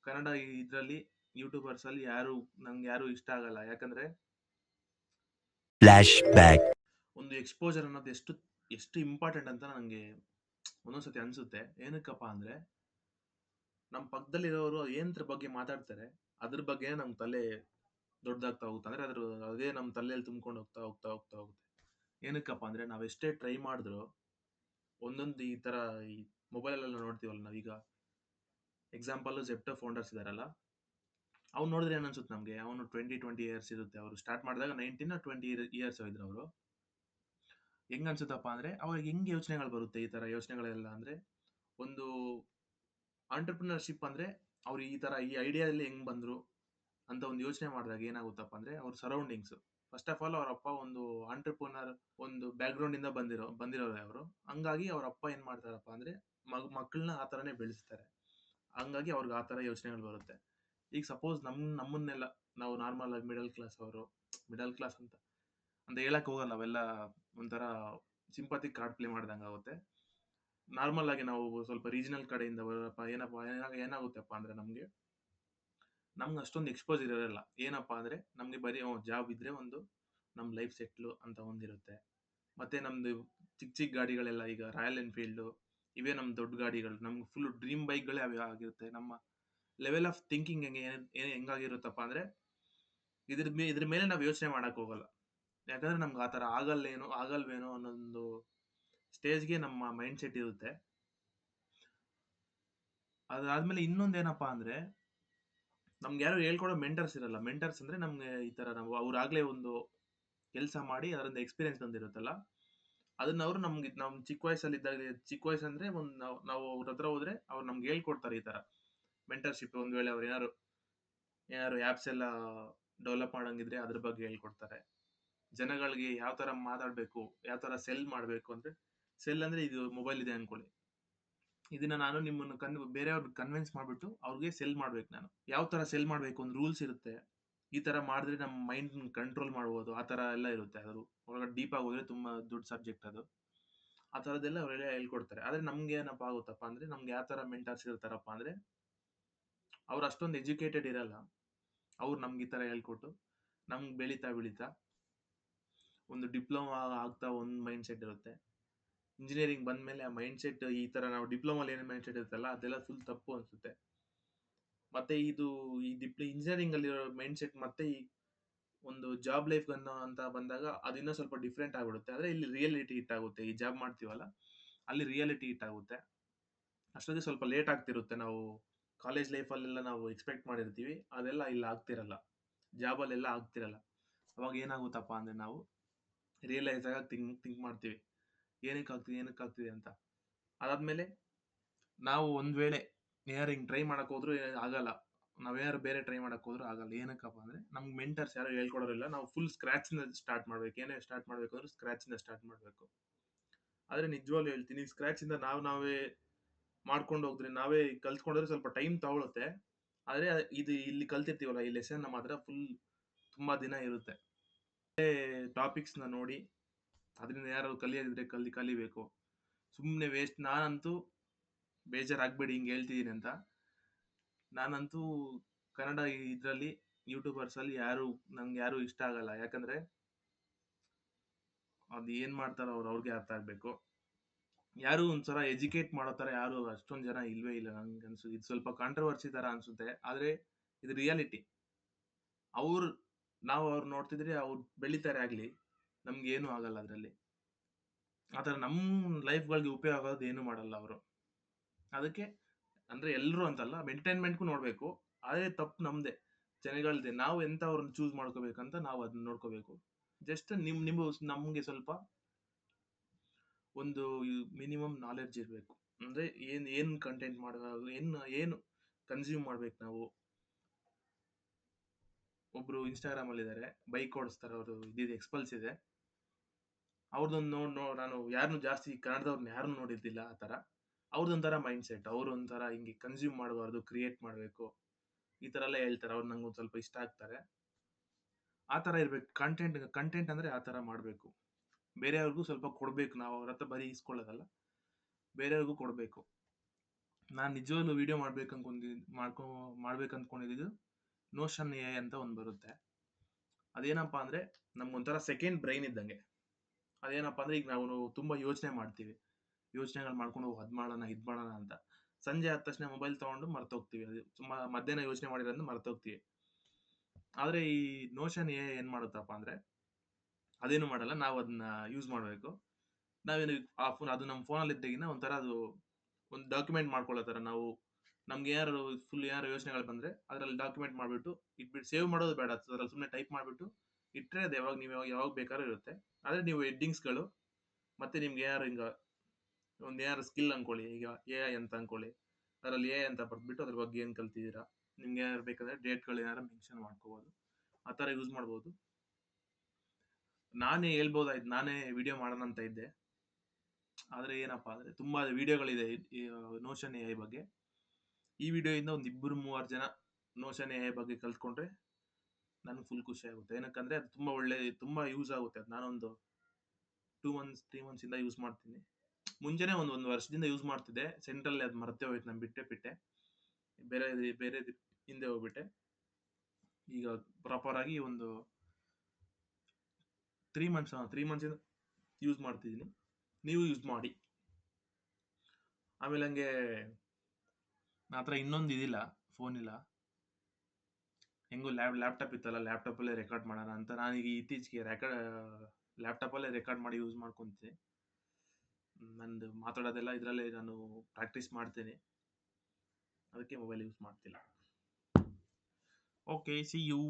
ಕನ್ನಡ ಇದರಲ್ಲಿ ಯೂಟ್ಯೂಬರ್ಸ್ ಅಲ್ಲಿ ನಂಗೆ ಯಾರು ಇಷ್ಟ ಆಗಲ್ಲ. ಯಾಕಂದ್ರೆ ಫ್ಲಾಶ್ ಬ್ಯಾಕ್. ಒಂದು ಎಕ್ಸ್ಪೋಜರ್ ಅನ್ನೋದು ಎಷ್ಟು ಎಷ್ಟು ಇಂಪಾರ್ಟೆಂಟ್ ಅಂತ ನನಗೆ ಒಂದೊಂದ್ಸತಿ ಅನ್ಸುತ್ತೆ. ಏನಕ್ಕಪ್ಪ ಅಂದ್ರೆ ನಮ್ಮ ಪಕ್ಕದಲ್ಲಿರೋರು ಏನದ್ರ ಬಗ್ಗೆ ಮಾತಾಡ್ತಾರೆ ಅದ್ರ ಬಗ್ಗೆ ನಮ್ಮ ತಲೆ ದೊಡ್ಡದಾಗ್ತಾ ಹೋಗುತ್ತೆ. ಅಂದ್ರೆ ಅದೇ ನಮ್ಮ ತಲೆಯಲ್ಲಿ ತುಂಬ್ಕೊಂಡು ಹೋಗ್ತಾ ಹೋಗ್ತಾ ಹೋಗ್ತಾ ಹೋಗುತ್ತೆ. ಏನಕ್ಕಪ್ಪ ಅಂದ್ರೆ ನಾವೆಷ್ಟೇ ಟ್ರೈ ಮಾಡಿದ್ರು ಒಂದೊಂದು ಈ ತರ ಈ ಮೊಬೈಲಲ್ಲೆಲ್ಲ ನೋಡ್ತೀವಲ್ಲ ನಾವೀಗ, ಎಕ್ಸಾಂಪಲ್ ಜೆಪ್ಟೋ ಫೌಂಡರ್ಸ್ ಇದಾರಲ್ಲ, ಅವ್ನು ನೋಡಿದ್ರೆ ಏನ್ ಅನ್ಸುತ್ತೆ ನಮ್ಗೆ, ಅವನು 20 ಇಯರ್ಸ್ ಇರುತ್ತೆ. ಅವರು ಸ್ಟಾರ್ಟ್ ಮಾಡಿದಾಗ 19 20 ಇಯರ್ಸ್ ಇದ್ರು ಅವರು. ಹೆಂಗ್ ಅನ್ಸುತ್ತಪ್ಪ ಅಂದ್ರೆ ಅವ್ರಿಗೆ ಹೆಂಗ್ ಯೋಚನೆಗಳು ಬರುತ್ತೆ ಈ ತರ ಯೋಚನೆಗಳೆಲ್ಲ ಅಂದ್ರೆ, ಒಂದು ಆಂಟರ್ಪ್ರಿನರ್ಶಿಪ್ ಅಂದ್ರೆ ಅವ್ರು ಈ ತರ ಈ ಐಡಿಯಾದಲ್ಲಿ ಹೆಂಗ್ ಬಂದ್ರು ಅಂತ ಒಂದು ಯೋಚನೆ ಮಾಡಿದಾಗ ಏನಾಗುತ್ತಪ್ಪ ಅಂದ್ರೆ ಅವ್ರ ಸರೌಂಡಿಂಗ್ಸ್, ಫಸ್ಟ್ ಆಫ್ ಆಲ್ ಅವ್ರ ಅಪ್ಪ ಒಂದು ಆಂಟರ್ಪ್ರಿನರ್ ಒಂದು ಬ್ಯಾಕ್ ಗ್ರೌಂಡ್ ಇಂದ ಬಂದಿರೋರು ಅವರು. ಹಂಗಾಗಿ ಅವ್ರ ಅಪ್ಪ ಏನ್ ಮಾಡ್ತಾರಪ್ಪ ಅಂದ್ರೆ ಮಕ್ಕಳನ್ನ ಆ ತರನೇ ಬೆಳೆಸ್ತಾರೆ. ಹಂಗಾಗಿ ಅವ್ರಿಗೆ ಆ ತರ ಯೋಚನೆಗಳು ಬರುತ್ತೆ. ಈಗ ಸಪೋಸ್ ನಮ್ಮನ್ನೆಲ್ಲ ನಾವು ನಾರ್ಮಲ್ ಆಗಿ ಮಿಡಲ್ ಕ್ಲಾಸ್ ಅಂತ ಹೇಳಕ್ ಹೋಗಲ್ಲ. ಅವೆಲ್ಲ ಒಂಥರ ಸಿಂಪತಿಕ್ ಕಾರ್ಡ್ ಪ್ಲೇ ಮಾಡ್ದಂಗೆ ಆಗುತ್ತೆ. ನಾರ್ಮಲ್ ಆಗಿ ನಾವು ಸ್ವಲ್ಪ ರೀಜನಲ್ ಕಡೆಯಿಂದ ಬರೋರಪ್ಪ, ಏನಾಗುತ್ತಪ್ಪ ಅಂದ್ರೆ ನಮ್ಗೆ ಅಷ್ಟೊಂದು ಎಕ್ಸ್ಪೋಜರ್ ಇರಲ್ಲ. ಏನಪ್ಪಾ ಅಂದ್ರೆ ನಮ್ಗೆ ಬರೀ ಜಾಬ್ ಇದ್ರೆ ಒಂದು ನಮ್ ಲೈಫ್ ಸೆಟ್ಲು ಅಂತ ಒಂದಿರುತ್ತೆ. ಮತ್ತೆ ನಮ್ದು ಚಿಕ್ಕ ಚಿಕ್ಕ ಗಾಡಿಗಳೆಲ್ಲ, ಈಗ ರಾಯಲ್ ಎನ್ಫೀಲ್ಡ್ ಇವೇ ನಮ್ ದೊಡ್ಡ ಗಾಡಿಗಳು, ನಮ್ಗೆ ಫುಲ್ ಡ್ರೀಮ್ ಬೈಕ್ಗಳೇ ಅವೇ ಆಗಿರುತ್ತೆ. ನಮ್ಮ ಲೆವೆಲ್ ಆಫ್ ಥಿಂಕಿಂಗ್ ಹೆಂಗಾಗಿರುತ್ತಪ್ಪ ಅಂದ್ರೆ ಇದ್ರ ಮೇಲೆ ನಾವು ಯೋಚನೆ ಮಾಡಕ್ ಹೋಗಲ್ಲ. ಯಾಕಂದ್ರೆ ನಮ್ಗೆ ಆ ತರ ಆಗಲ್ವೇನೋ ಅನ್ನೊಂದು ಸ್ಟೇಜ್ಗೆ ನಮ್ಮ ಮೈಂಡ್ ಸೆಟ್ ಇರುತ್ತೆ. ಅದಾದ್ಮೇಲೆ ಇನ್ನೊಂದೇನಪ್ಪಾ ಅಂದ್ರೆ ನಮ್ಗೆ ಯಾರು ಹೇಳ್ಕೊಡೋ ಮೆಂಟರ್ಸ್ ಇರಲ್ಲ. ಮೆಂಟರ್ಸ್ ಅಂದ್ರೆ ನಮ್ಗೆ ಈ ತರ ನಾವು ಅವ್ರಾಗ್ಲೇ ಒಂದು ಕೆಲಸ ಮಾಡಿ ಅದರಿಂದ ಎಕ್ಸ್ಪೀರಿಯನ್ಸ್ ಬಂದಿರುತ್ತಲ್ಲ, ಅದನ್ನ ಅವರು ನಮ್ಗೆ ನಮ್ ಚಿಕ್ಕ ವಯಸ್ಸಂದ್ರೆ ನಾವು ಅವ್ರ ಹತ್ರ ಹೋದ್ರೆ ಅವ್ರು ನಮ್ಗೆ ಹೇಳ್ಕೊಡ್ತಾರೆ ಈ ತರ ಮೆಂಟರ್ಶಿಪ್. ಒಂದ್ ವೇಳೆ ಅವ್ರು ಏನಾರು ಆ್ಯಪ್ಸ್ ಎಲ್ಲ ಡೆವಲಪ್ ಮಾಡಂಗಿದ್ರೆ ಅದ್ರ ಬಗ್ಗೆ ಹೇಳ್ಕೊಡ್ತಾರೆ. ಜನಗಳಿಗೆ ಯಾವ ತರ ಮಾತಾಡ್ಬೇಕು, ಯಾವ ತರ ಸೆಲ್ ಮಾಡ್ಬೇಕು ಅಂದ್ರೆ, ಸೆಲ್ ಅಂದ್ರೆ ಇದು ಮೊಬೈಲ್ ಇದೆ ಅನ್ಕೊಳ್ಳಿ, ಇದನ್ನ ನಾನು ನಿಮ್ಮನ್ನು ಬೇರೆಯವ್ರಿಗೆ ಕನ್ವಿನ್ಸ್ ಮಾಡ್ಬಿಟ್ಟು ಅವ್ರಿಗೆ ಸೆಲ್ ಮಾಡ್ಬೇಕು. ನಾನು ಯಾವ ತರ ಸೆಲ್ ಮಾಡ್ಬೇಕು ಒಂದು ರೂಲ್ಸ್ ಇರುತ್ತೆ. ಈ ತರ ಮಾಡಿದ್ರೆ ನಮ್ಮ ಮೈಂಡ್ ಕಂಟ್ರೋಲ್ ಮಾಡ್ಬೋದು, ಆ ತರ ಎಲ್ಲ ಇರುತ್ತೆ. ಅದು ಒಳಗಡೆ ಡೀಪ್ ಆಗಿ ಹೋದ್ರೆ ತುಂಬಾ ದೊಡ್ಡ ಸಬ್ಜೆಕ್ಟ್ ಅದು. ಆ ತರದ್ದೆಲ್ಲ ಅವರೆಲ್ಲ ಹೇಳ್ಕೊಡ್ತಾರೆ. ಆದ್ರೆ ನಮ್ಗೆ ಏನಪ್ಪಾ ಆಗುತ್ತಪ್ಪ ಅಂದ್ರೆ ನಮ್ಗೆ ಯಾವ ತರ ಮೆಂಟರ್ಸ್ ಇರ್ತಾರಪ್ಪ ಅಂದ್ರೆ ಅವ್ರು ಅಷ್ಟೊಂದು ಎಜುಕೇಟೆಡ್ ಇರಲ್ಲ. ಅವ್ರು ನಮ್ಗೆ ಈ ತರ ಹೇಳ್ಕೊಟ್ಟು ನಮ್ಗೆ ಬೆಳೀತಾ ಒಂದು ಡಿಪ್ಲೊಮಾ ಆಗ್ತಾ ಒಂದ್ ಮೈಂಡ್ ಸೆಟ್ ಇರುತ್ತೆ. ಇಂಜಿನಿಯರಿಂಗ್ ಬಂದ್ಮೇಲೆ ಆ ಮೈಂಡ್ ಸೆಟ್, ಈ ತರ ನಾವು ಡಿಪ್ಲೊಮಾ ಏನ್ ಮೈಂಡ್ ಸೆಟ್ ಇರುತ್ತಲ್ಲ ಅದೆಲ್ಲ ಫುಲ್ ತಪ್ಪು ಅನ್ಸುತ್ತೆ. ಮತ್ತೆ ಈ ಇಂಜಿನಿಯರಿಂಗ್ ಅಲ್ಲಿರೋ ಮೈಂಡ್ ಸೆಟ್ ಮತ್ತೆ ಈ ಒಂದು ಜಾಬ್ ಲೈಫ್ ಅಂತ ಬಂದಾಗ ಅದು ಇನ್ನೂ ಸ್ವಲ್ಪ ಡಿಫ್ರೆಂಟ್ ಆಗ್ಬಿಡುತ್ತೆ. ಆದ್ರೆ ಇಲ್ಲಿ ರಿಯಾಲಿಟಿ ಹಿಟ್ ಆಗುತ್ತೆ. ಈ ಜಾಬ್ ಮಾಡ್ತೀವಲ್ಲ ಅಲ್ಲಿ ರಿಯಾಲಿಟಿ ಹಿಟ್ ಆಗುತ್ತೆ. ಅಷ್ಟೊತ್ತಿಗೆ ಸ್ವಲ್ಪ ಲೇಟ್ ಆಗ್ತಿರುತ್ತೆ. ನಾವು ಕಾಲೇಜ್ ಲೈಫಲ್ಲೆಲ್ಲ ನಾವು ಎಕ್ಸ್ಪೆಕ್ಟ್ ಮಾಡಿರ್ತೀವಿ, ಅದೆಲ್ಲ ಇಲ್ಲಿ ಆಗ್ತಿರಲ್ಲ, ಜಾಬಲ್ಲೆಲ್ಲ ಆಗ್ತಿರಲ್ಲ. ಅವಾಗ ಏನಾಗುತ್ತಪ್ಪ ಅಂದ್ರೆ ನಾವು ರಿಯಲೈಸ್ ಆಗ ಥಿಂಕ್ ಮಾಡ್ತೀವಿ, ಏನಕ್ಕಾಗ್ತಿದೆ ಅಂತ. ಅದಾದ್ಮೇಲೆ ನಾವು ಒಂದ್ ವೇಳೆ ಏನಾರು ಹಿಂಗ್ ಟ್ರೈ ಮಾಡಕ್ ಹೋದ್ರು ಆಗಲ್ಲ. ನಾವೇನಾರು ಬೇರೆ ಟ್ರೈ ಮಾಡಕ್ ಹೋದ್ರು ಆಗಲ್ಲ. ಏನಕ್ಕಪ್ಪ ಅಂದ್ರೆ ನಮ್ಗೆ ಮೆಂಟರ್ಸ್ ಯಾರು ಹೇಳ್ಕೊಡೋರಿಲ್ಲ. ನಾವು ಫುಲ್ ಸ್ಕ್ರಾಚ್ ಇಂದ ಸ್ಟಾರ್ಟ್ ಮಾಡ್ಬೇಕು. ಏನೇ ಸ್ಟಾರ್ಟ್ ಮಾಡ್ಬೇಕು ಅಂದ್ರೆ ಸ್ಕ್ರಾಚ್ ಇಂದ ಸ್ಟಾರ್ಟ್ ಮಾಡ್ಬೇಕು. ಆದ್ರೆ ನಿಜವಾಗ್ಲೂ ಹೇಳ್ತೀನಿ, ಸ್ಕ್ರಾಚ್ ಇಂದ ನಾವೇ ಮಾಡ್ಕೊಂಡು ಹೋದ್ರೆ, ನಾವೇ ಕಲ್ತ್ಕೊಂಡ್ರೆ ಸ್ವಲ್ಪ ಟೈಮ್ ತಗೊಳುತ್ತೆ. ಆದ್ರೆ ಇದು ಇಲ್ಲಿ ಕಲ್ತಿರ್ತೀವಲ್ಲ ಈ ಲೆಸನ್ ಮಾತ್ರ ಫುಲ್ ತುಂಬಾ ದಿನ ಇರುತ್ತೆ. ಟಾಪಿಕ್ಸ್ ನ ನೋಡಿ ಅದರಿಂದ ಯಾರು ಕಲಿಯೋದಿದ್ರೆ ಕಲಿಬೇಕು. ಸುಮ್ನೆ ವೇಸ್ಟ್. ನಾನಂತೂ ಬೇಜಾರಾಗ್ಬೇಡಿ ಹಿಂಗ್ ಹೇಳ್ತಿದೀನಿ ಅಂತ. ನಾನಂತೂ ಕನ್ನಡ ಇದ್ರಲ್ಲಿ ಯೂಟ್ಯೂಬರ್ಸ್ ಅಲ್ಲಿ ನಂಗೆ ಯಾರು ಇಷ್ಟ ಆಗಲ್ಲ. ಯಾಕಂದ್ರೆ ಅದ್ ಏನ್ ಮಾಡ್ತಾರೋ ಅವ್ರಿಗೆ ಅರ್ಥ ಆಗ್ಬೇಕು. ಯಾರು ಒಂದ್ಸಲ ಎಜುಕೇಟ್ ಮಾಡೋ ತರ ಯಾರು ಅಷ್ಟೊಂದ್ ಜನ ಇಲ್ವೇ ಇಲ್ಲ ನಂಗೆ ಅನ್ಸುತ್ತೆ. ಇದು ಸ್ವಲ್ಪ ಕಾಂಟ್ರವರ್ಸಿ ತರ ಅನ್ಸುತ್ತೆ, ಆದ್ರೆ ಇದು ರಿಯಾಲಿಟಿ. ಅವ್ರು ಅವ್ರು ನೋಡ್ತಿದ್ರೆ ಅವ್ರು ಬೆಳಿತಾರೆ ಆಗ್ಲಿ, ನಮ್ಗೆ ಏನು ಆಗಲ್ಲ ಅದ್ರಲ್ಲಿ. ಆತರ ನಮ್ ಲೈಫ್ಗಳಿಗೆ ಉಪಯೋಗ ಆಗೋದು ಏನು ಮಾಡಲ್ಲ ಅವರು. ಅದಕ್ಕೆ ಅಂದ್ರೆ ಎಲ್ರು ಅಂತಲ್ಲ, ಎಂಟರ್ಟೈನ್ಮೆಂಟ್ಗೂ ನೋಡ್ಬೇಕು. ಆದ್ರೆ ತಪ್ಪು ನಮ್ದೇ, ಜನಗಳದೆ. ನಾವು ಎಂತವ್ರನ್ನ ಚೂಸ್ ಮಾಡ್ಕೋಬೇಕಂತ ನಾವು ಅದನ್ನ ನೋಡ್ಕೋಬೇಕು. ಜಸ್ಟ್ ನಮ್ಗೆ ಸ್ವಲ್ಪ ಒಂದು ಮಿನಿಮಮ್ ನಾಲೆಡ್ಜ್ ಇರಬೇಕು. ಅಂದ್ರೆ ಏನ್ ಕಂಟೆಂಟ್ ಮಾಡಬೇಕು, ಏನು ಕನ್ಸ್ಯೂಮ್ ಮಾಡ್ಬೇಕು ನಾವು. ಒಬ್ರು ಇನ್ಸ್ಟಾಗ್ರಾಮ್ ಅಲ್ಲಿ ಇದಾರೆ, ಬೈಕ್ ಓಡಿಸ್ತಾರೆ ಅವರು, ಎಕ್ಸ್ಪಲ್ಸ್ ಇದೆ ಅವ್ರದೊಂದು ನಾನು ಯಾರನ್ನು ಜಾಸ್ತಿ ಕನ್ನಡದವ್ರನ್ನ ಯಾರನ್ನು ನೋಡಿದ್ದಿಲ್ಲ ಆ ತರ. ಅವ್ರದೊಂಥರ ಮೈಂಡ್ ಸೆಟ್, ಅವ್ರು ಒಂಥರ ಹಿಂಗೆ ಕನ್ಸ್ಯೂಮ್ ಮಾಡಬಾರ್ದು, ಕ್ರಿಯೇಟ್ ಮಾಡಬೇಕು, ಈ ತರ ಎಲ್ಲ ಹೇಳ್ತಾರೆ. ಅವ್ರು ನಂಗೆ ಒಂದ್ ಸ್ವಲ್ಪ ಇಷ್ಟ ಆಗ್ತಾರೆ. ಆ ತರ ಇರ್ಬೇಕು ಕಂಟೆಂಟ್ ಅಂದ್ರೆ ಆ ತರ ಮಾಡ್ಬೇಕು. ಬೇರೆಯವ್ರಿಗೂ ಸ್ವಲ್ಪ ಕೊಡ್ಬೇಕು. ನಾವು ಅವ್ರ ಹತ್ರ ಬರೀ ಇಸ್ಕೊಳ್ಳೋದಲ್ಲ, ಬೇರೆಯವ್ರಿಗೂ ಕೊಡ್ಬೇಕು. ನಾನು ನಿಜವಾಗ್ಲೂ ವಿಡಿಯೋ ಮಾಡ್ಬೇಕಂದ್ಕೊಂಡಿದ್ದು ನೋಷನ್ ಎ ಅಂತ ಒಂದು ಬರುತ್ತೆ. ಅದೇನಪ್ಪ ಅಂದ್ರೆ ನಮ್ಗೊಂಥರ ಸೆಕೆಂಡ್ ಬ್ರೈನ್ ಇದ್ದಂಗೆ. ಅದೇನಪ್ಪ ಅಂದ್ರೆ ಈಗ ನಾವು ತುಂಬಾ ಯೋಚನೆ ಮಾಡ್ತೀವಿ, ಯೋಚನೆಗಳು ಮಾಡ್ಕೊಂಡು ಅದ್ ಮಾಡೋಣ ಇದ್ ಮಾಡೋಣ ಅಂತ. ಸಂಜೆ ಆದ ತಕ್ಷಣ ಮೊಬೈಲ್ ತಗೊಂಡು ಮರ್ತೋಗ್ತೀವಿ. ಅದು ಮಧ್ಯಾಹ್ನ ಯೋಚನೆ ಮಾಡಿರೋದನ್ನ ಮರ್ತೋಗ್ತೀವಿ. ಆದ್ರೆ ಈ ನೋಷನ್ ಎ ಏನ್ ಮಾಡುತ್ತಪ್ಪ ಅಂದ್ರೆ ಅದೇನು ಮಾಡಲ್ಲ. ನಾವು ಅದನ್ನ ಯೂಸ್ ಮಾಡಬೇಕು. ನಾವೇನು ಅದು ನಮ್ಮ ಫೋನಲ್ಲಿ ಇದ್ದಾಗಿನ ಒಂಥರ ಅದು ಒಂದು ಡಾಕ್ಯುಮೆಂಟ್ ಮಾಡ್ಕೊಳ್ಳೋ ತರ ನಾವು ನಮ್ಗೆ ಏನಾರು ಯೋಚನೆಗಳು ಬಂದ್ರೆ ಅದ್ರಲ್ಲಿ ಡಾಕ್ಯುಮೆಂಟ್ ಮಾಡ್ಬಿಟ್ಟು ಇಟ್ಬಿಟ್ಟು ಸೇವ್ ಮಾಡೋದು ಬೇಡ. ಅದ್ರಲ್ಲಿ ಸುಮ್ಮನೆ ಟೈಪ್ ಮಾಡ್ಬಿಟ್ಟು ಇಟ್ರೆ ಅದು ಯಾವಾಗ ಬೇಕಾದ್ರೂ ಇರುತ್ತೆ. ಆದ್ರೆ ನೀವು ಹೆಡ್ಡಿಂಗ್ಸ್ಗಳು ಮತ್ತೆ ನಿಮ್ಗೆ ಏನಾರು ಸ್ಕಿಲ್ ಅನ್ಕೊಳ್ಳಿ, ಈಗ ಎ ಐ ಅಂತ ಅನ್ಕೊಳ್ಳಿ, ಅದರಲ್ಲಿ ಎ ಐ ಅಂತ ಬರ್ದ್ಬಿಟ್ಟು ಅದ್ರ ಬಗ್ಗೆ ಏನ್ ಕಲ್ತಿದ್ದೀರಾ, ನಿಮ್ಗೆ ಏನಾರು ಬೇಕಾದ್ರೆ ಡೇಟ್ಗಳು ಏನಾರು ಮೆನ್ಷನ್ ಮಾಡ್ಕೋಬಹುದು. ಆ ತರ ಯೂಸ್ ಮಾಡ್ಬೋದು. ನಾನೇ ವಿಡಿಯೋ ಮಾಡೋಣ ಅಂತ ಇದ್ದೆ. ಆದ್ರೆ ಏನಪ್ಪಾ ಅಂದ್ರೆ ತುಂಬಾ ವಿಡಿಯೋಗಳಿದೆ ಈ ನೋಷನ್ ಎ ಐ ಬಗ್ಗೆ. ಈ ವಿಡಿಯೋಯಿಂದ ಒಂದ್ 2-3 ಜನ ನೋಷನ್ ಎ ಐ ಬಗ್ಗೆ ಕಲ್ತ್ಕೊಂಡ್ರೆ ನನ್ಗೆ ಫುಲ್ ಖುಷಿ ಆಗುತ್ತೆ. ಏನಕ್ಕಂದ್ರೆ ಅದು ತುಂಬಾ ಯೂಸ್ ಆಗುತ್ತೆ. ಅದು ನಾನೊಂದು 2 ಮಂತ್ಸ್ 3 ಮಂತ್ಸ್ ಇಂದ ಯೂಸ್ ಮಾಡ್ತೀನಿ. ಮುಂಚೆನೆ ಒಂದು ವರ್ಷದಿಂದ ಯೂಸ್ ಮಾಡ್ತಿದ್ದೆ. ಸೆಂಟ್ರಲ್ಲಿ ಅದು ಮರ್ತೇ ಹೋಯ್ತು, ನಾನು ಬಿಟ್ಟೆ ಬೇರೆ ಹಿಂದೆ ಹೋಗ್ಬಿಟ್ಟೆ. ಈಗ ಪ್ರಾಪರ್ ಆಗಿ ಒಂದು 3 ಮಂತ್ಸ್ ಯೂಸ್ ಮಾಡ್ತಿದ್ದೀನಿ. ನೀವು ಯೂಸ್ ಮಾಡಿ. ಆಮೇಲೆ ಹಂಗೆ ನನ್ನ ಹತ್ರ ಇನ್ನೊಂದು ಇದಿಲ್ಲ, ಫೋನ್ ಇಲ್ಲ. ಹೆಂಗೋ ಲ್ಯಾಪ್ಟಾಪ್ ಇತ್ತಲ್ಲ, ಲ್ಯಾಪ್ಟಾಪಲ್ಲೇ ರೆಕಾರ್ಡ್ ಮಾಡೋಣ ಅಂತ ನಾನೀಗ ಇತ್ತೀಚೆಗೆ ಲ್ಯಾಪ್ಟಾಪಲ್ಲೇ ರೆಕಾರ್ಡ್ ಮಾಡಿ ಯೂಸ್ ಮಾಡ್ಕೊತೀನಿ. ನಂದು ಮಾತಾಡೋದೆಲ್ಲ ಇದರಲ್ಲೇ ನಾನು ಪ್ರಾಕ್ಟೀಸ್ ಮಾಡ್ತೇನೆ. ಅದಕ್ಕೆ ಮೊಬೈಲ್ ಯೂಸ್ ಮಾಡ್ತಿಲ್ಲ. Okay, see you.